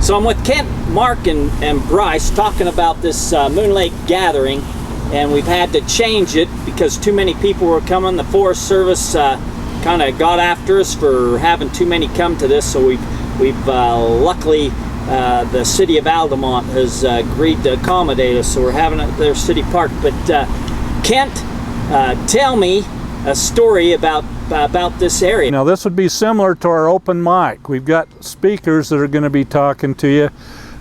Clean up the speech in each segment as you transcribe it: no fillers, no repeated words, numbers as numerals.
So I'm with Kent, Mark, and Bryce talking about this Moon Lake gathering, and we've had to change it because too many people were coming. The Forest Service kind of got after us for having too many come to this, so we've luckily the city of Altamont has agreed to accommodate us, so we're having it at their city park. But Kent, tell me a story about this area. Now this would be similar to our open mic. We've got speakers that are going to be talking to you,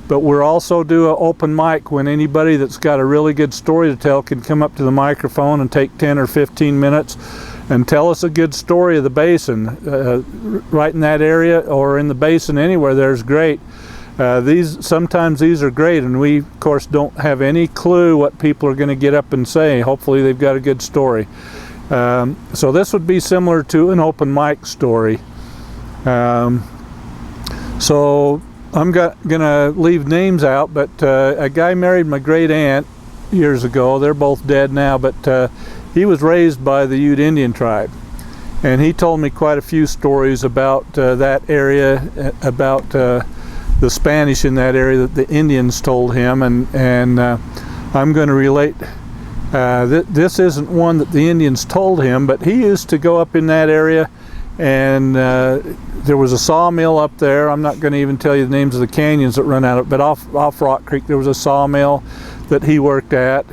but we're also do an open mic when anybody that's got a really good story to tell can come up to the microphone and take 10 or 15 minutes and tell us a good story of the basin, right in that area or in the basin anywhere. There's great. Sometimes these are great, and we of course don't have any clue what people are going to get up and say. Hopefully they've got a good story. So this would be similar to an open mic story. So I'm gonna leave names out, but a guy married my great aunt years ago. They're both dead now, but he was raised by the Ute Indian tribe, and he told me quite a few stories about that area, about the Spanish in that area that the Indians told him, and I'm going to relate. This isn't one that the Indians told him, but he used to go up in that area, and there was a sawmill up there. I'm not going to even tell you the names of the canyons that run out of it, but off Rock Creek there was a sawmill that he worked at,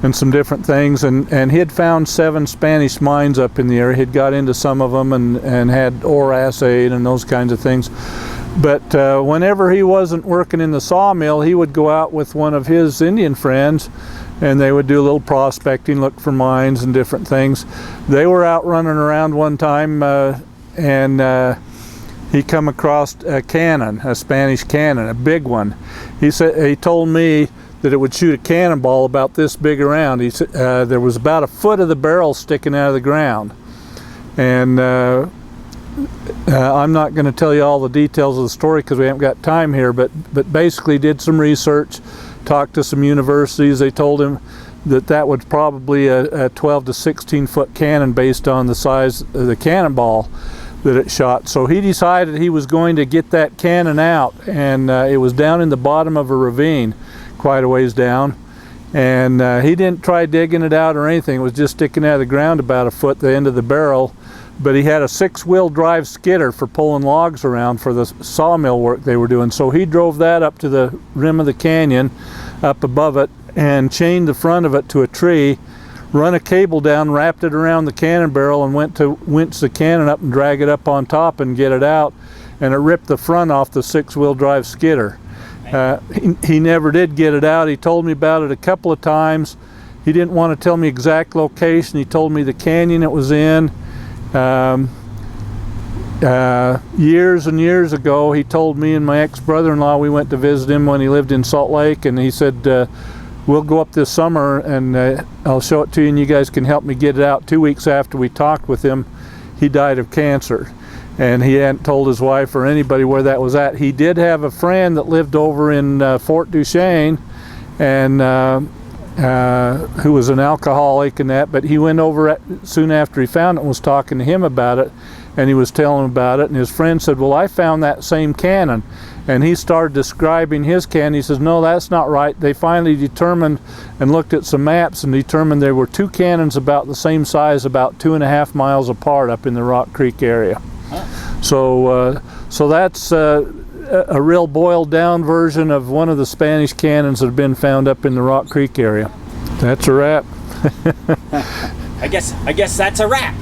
and some different things, and he had found 7 Spanish mines up in the area. He'd got into some of them and had ore assayed and those kinds of things. But whenever he wasn't working in the sawmill, he would go out with one of his Indian friends, and they would do a little prospecting, look for mines and different things. They were out running around one time, and he come across a cannon, a Spanish cannon, a big one. He told me that it would shoot a cannonball about this big around. He said there was about a foot of the barrel sticking out of the ground, and I'm not going to tell you all the details of the story because we haven't got time here, but basically did some research, talked to some universities. They told him that was probably a 12 to 16 foot cannon based on the size of the cannonball that it shot. So he decided he was going to get that cannon out, and it was down in the bottom of a ravine quite a ways down, and he didn't try digging it out or anything. It was just sticking out of the ground about a foot, the end of the barrel. But he had a 6-wheel drive skidder for pulling logs around for the sawmill work they were doing. So he drove that up to the rim of the canyon, up above it, and chained the front of it to a tree, run a cable down, wrapped it around the cannon barrel, and went to winch the cannon up and drag it up on top and get it out. And it ripped the front off the 6-wheel drive skidder. He never did get it out. He told me about it a couple of times. He didn't want to tell me exact location. He told me the canyon it was in. Years and years ago, he told me and my ex-brother-in-law, we went to visit him when he lived in Salt Lake, and he said, we'll go up this summer and I'll show it to you and you guys can help me get it out. 2 weeks after we talked with him, he died of cancer, and he hadn't told his wife or anybody where that was at. He did have a friend that lived over in Fort Duchesne, and who was an alcoholic and that, but he went over soon after he found it and was talking to him about it, and he was telling him about it, and his friend said, well, I found that same cannon. And he started describing his cannon. He says, no, that's not right. They finally determined and looked at some maps and determined there were 2 cannons about the same size, about 2.5 miles apart up in the Rock Creek area. Huh. So that's a real boiled down version of one of the Spanish cannons that have been found up in the Rock Creek area. That's a wrap. I guess that's a wrap.